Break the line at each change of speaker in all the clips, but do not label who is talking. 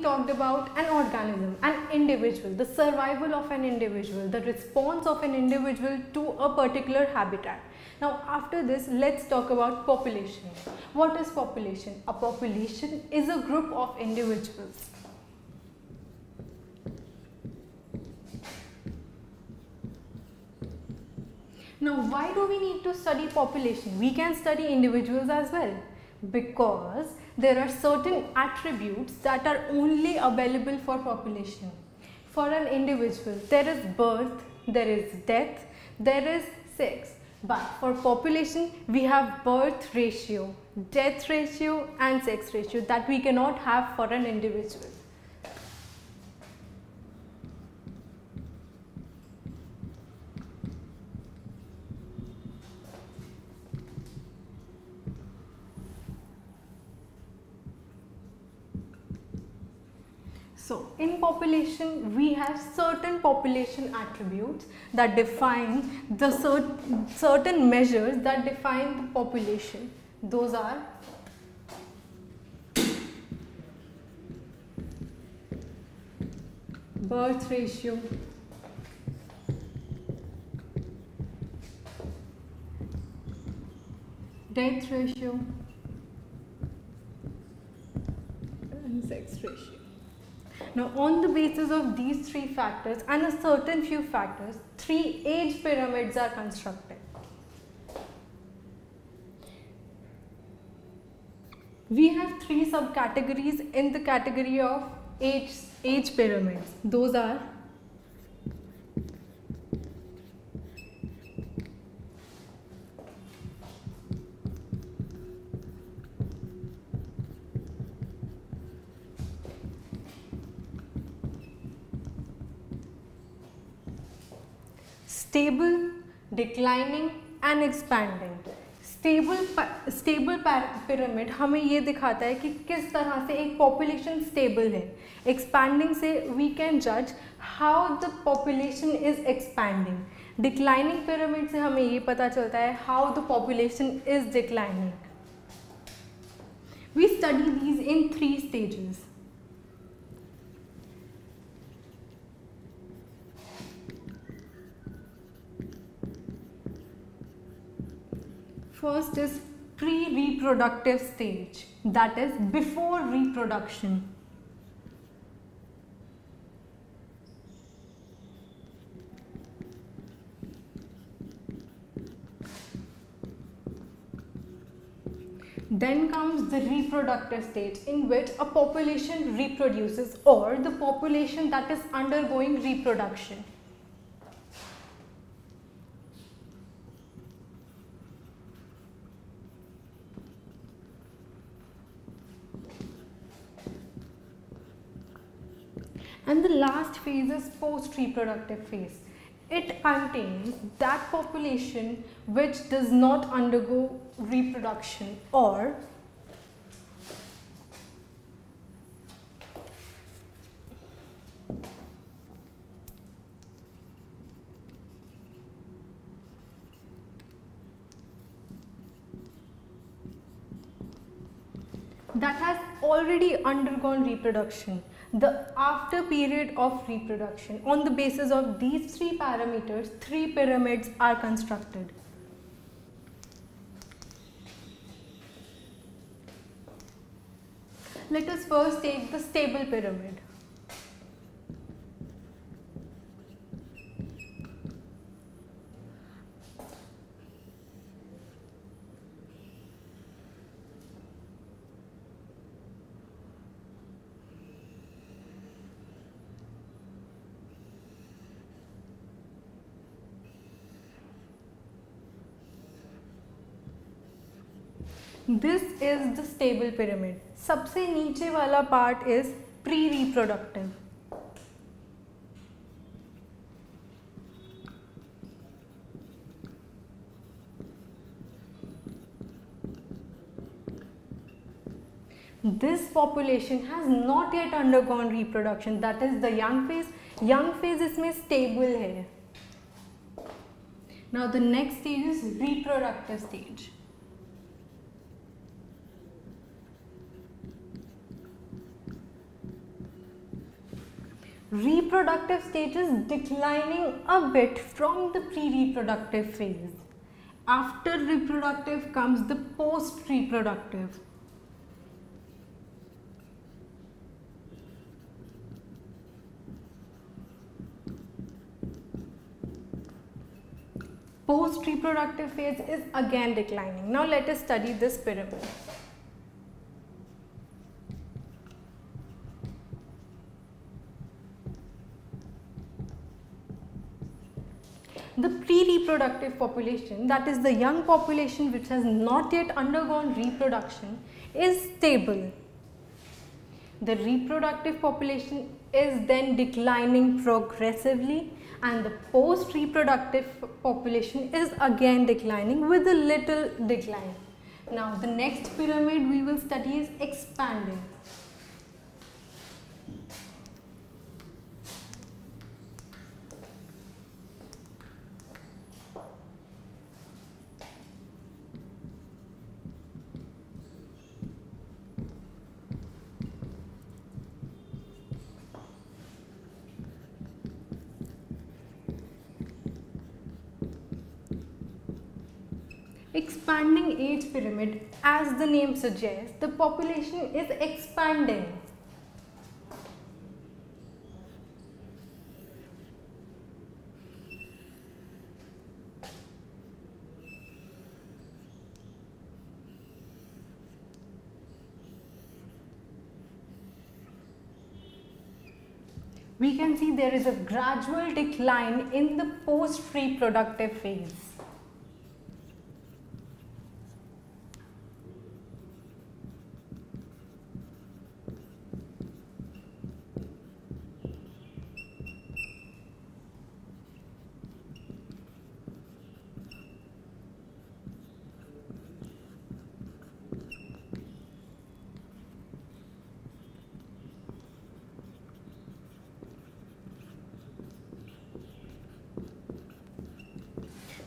talked about an organism, an individual, the survival of an individual, the response of an individual to a particular habitat. Now after this, let's talk about population. What is population? A population is a group of individuals. Now why do we need to study population? We can study individuals as well, because there are certain attributes that are only available for population. For an individual, there is birth, there is death, there is sex. But for population, we have birth ratio, death ratio and sex ratio that we cannot have for an individual. So in population, we have certain population attributes that define the certain measures that define the population. Those are birth ratio, death ratio and sex ratio. Now on the basis of these three factors and a certain few factors, 3 age pyramids are constructed. We have 3 subcategories in the category of age pyramids. Those are stable, declining and expanding. Stable pyramid हमें ये दिखाता है कि किस तरह से एक population stable है. एक्सपैंडिंग से वी कैन जज how the population is expanding. Declining pyramid से हमें ये पता चलता है how the population is declining. We study these in 3 stages. First is pre-reproductive stage, that is before reproduction. Then comes the reproductive stage, in which a population reproduces, or the population that is undergoing reproduction. And the last phase is post-reproductive phase. It contains that population which does not undergo reproduction, or that has already undergone reproduction. The after period of reproduction. On the basis of these 3 parameters, 3 pyramids are constructed. Let us first take the stable pyramid. This is the stable pyramid. सबसे नीचे वाला part is pre-reproductive. This population has not yet undergone reproduction. That is the young phase. Young phase इसमें stable है. Now the next stage is reproductive stage. Reproductive stage is declining a bit from the pre-reproductive phase. After reproductive comes the post-reproductive. Post-reproductive phase is again declining. Now let us study this pyramid. The pre-reproductive population, that is the young population which has not yet undergone reproduction, is stable. The reproductive population is then declining progressively, and the post-reproductive population is again declining with a little decline. Now the next pyramid we will study is expanding. Expanding age pyramid, as the name suggests, the population is expanding. We can see there is a gradual decline in the post-reproductive phase.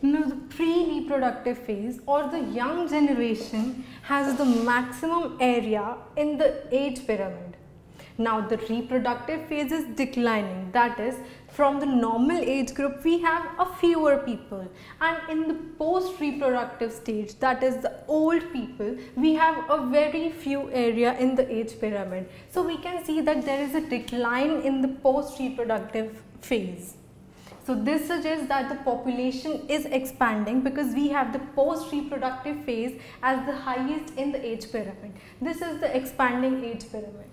Now the pre-reproductive phase or the young generation has the maximum area in the age pyramid. Now the reproductive phase is declining, that is, from the normal age group we have a fewer people, and in the post-reproductive stage, that is the old people, we have a very few area in the age pyramid. So we can see that there is a decline in the post-reproductive phase. So this suggests that the population is expanding because we have the post-reproductive phase as the highest in the age pyramid. This is the expanding age pyramid.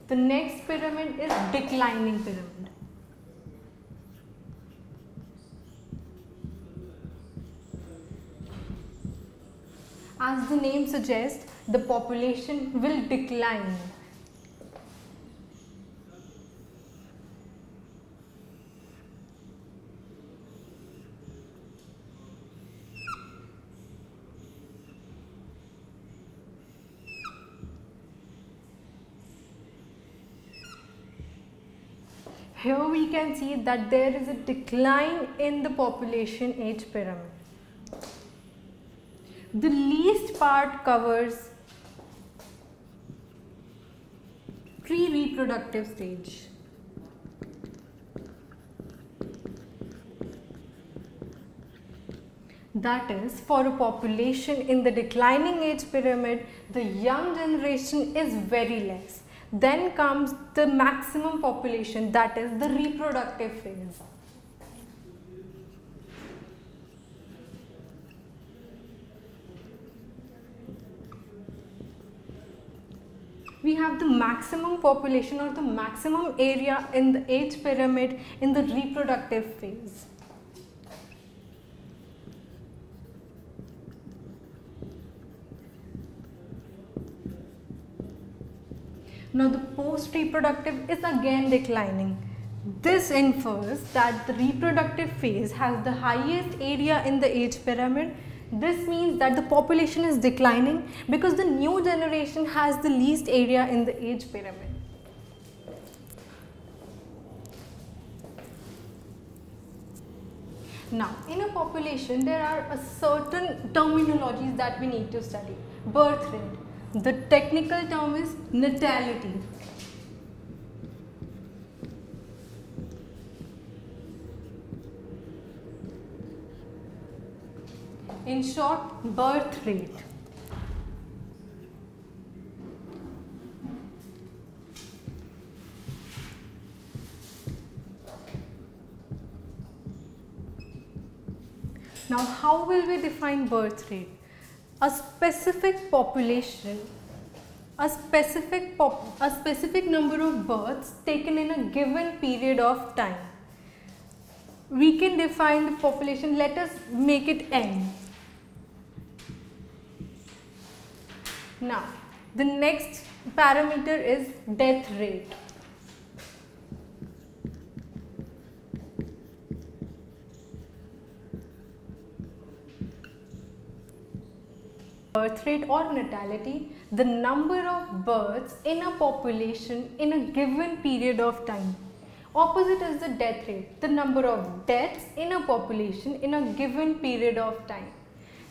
The next pyramid is declining pyramid. As the name suggests, the population will decline. Here we can see that there is a decline in the population age pyramid. The least part covers pre-reproductive stage. That is, for a population in the declining age pyramid, the young generation is very less. Then comes the maximum population, that is the reproductive phase. We have the maximum population or the maximum area in the age pyramid in the reproductive phase. Now the post-reproductive is again declining. This infers that the reproductive phase has the highest area in the age pyramid. This means that the population is declining because the new generation has the least area in the age pyramid. Now, in a population, there are a certain terminologies that we need to study. Birth rate. The technical term is natality. In short, birth rate. Now, how will we define birth rate? A specific population, a specific number of births taken in a given period of time. We can define the population, let us make it n. Now, the next parameter is death rate. Birth rate or natality, the number of births in a population in a given period of time. Opposite is the death rate, the number of deaths in a population in a given period of time.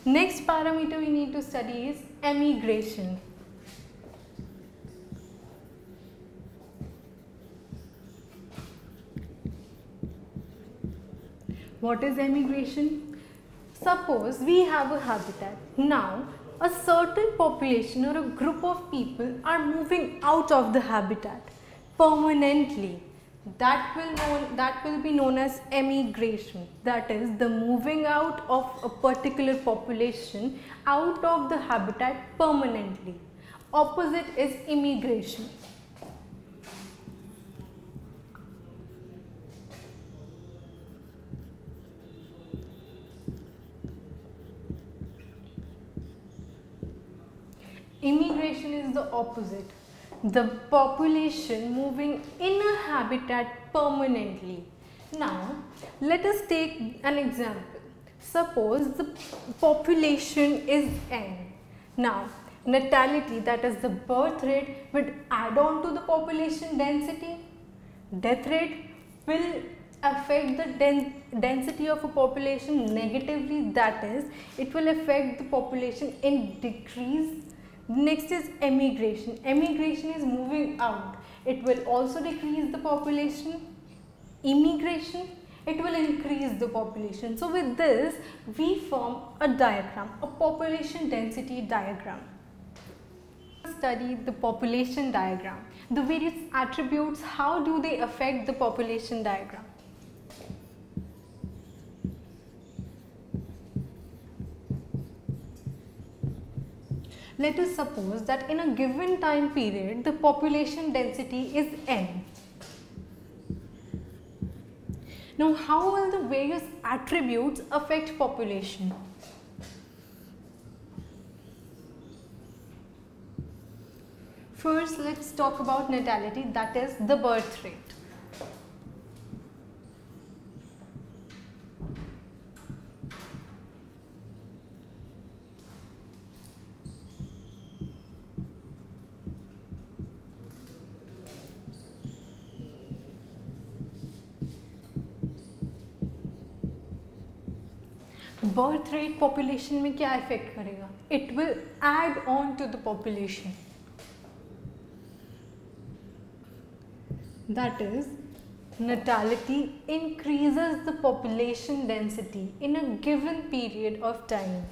Next parameter we need to study is emigration. What is emigration? Suppose we have a habitat. Now, a certain population or a group of people are moving out of the habitat permanently. That will be known as emigration. That is the moving out of a particular population out of the habitat permanently. Opposite is immigration. Immigration is the opposite. The population moving in a habitat permanently. Now, let us take an example. Suppose the population is n. Now, natality, that is the birth rate, would add on to the population density. Death rate will affect the density of a population negatively, that is, it will affect the population in decrease. Next is emigration. Emigration is moving out. It will also decrease the population. Immigration, it will increase the population. So with this, we form a diagram, a population density diagram. Study the population diagram. The various attributes, how do they affect the population diagram? Let us suppose that in a given time period, the population density is n. Now, how will the various attributes affect population? First, let's talk about natality, that is the birth rate. Birth rate population में क्या effect करेगा? It will add on to the population. That is, natality increases the population density in a given period of time.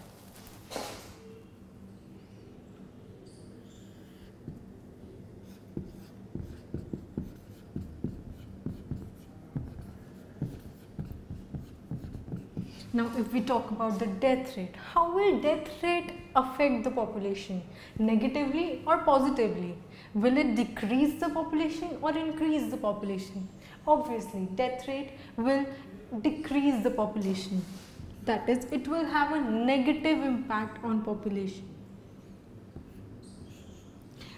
Now, if we talk about the death rate, how will death rate affect the population? Negatively or positively? Will it decrease the population or increase the population? Obviously, death rate will decrease the population. That is, it will have a negative impact on population.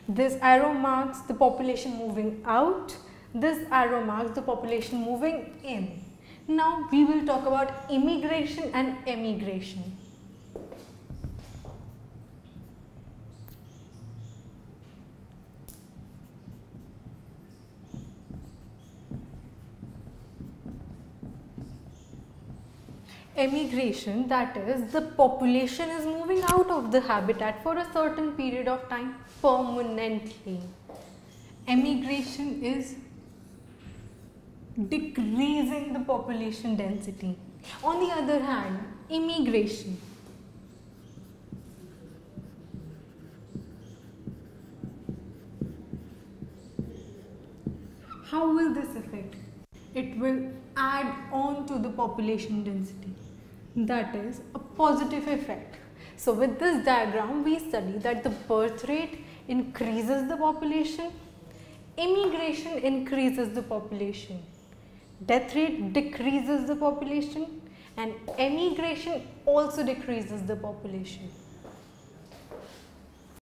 This arrow marks the population moving out. This arrow marks the population moving in. Now we will talk about immigration and emigration. Emigration, that is, the population is moving out of the habitat for a certain period of time permanently. Emigration is decreasing the population density. On the other hand, immigration, how will this affect? It will add on to the population density. That is a positive effect. So with this diagram, we study that the birth rate increases the population, immigration increases the population, death rate decreases the population, and emigration also decreases the population.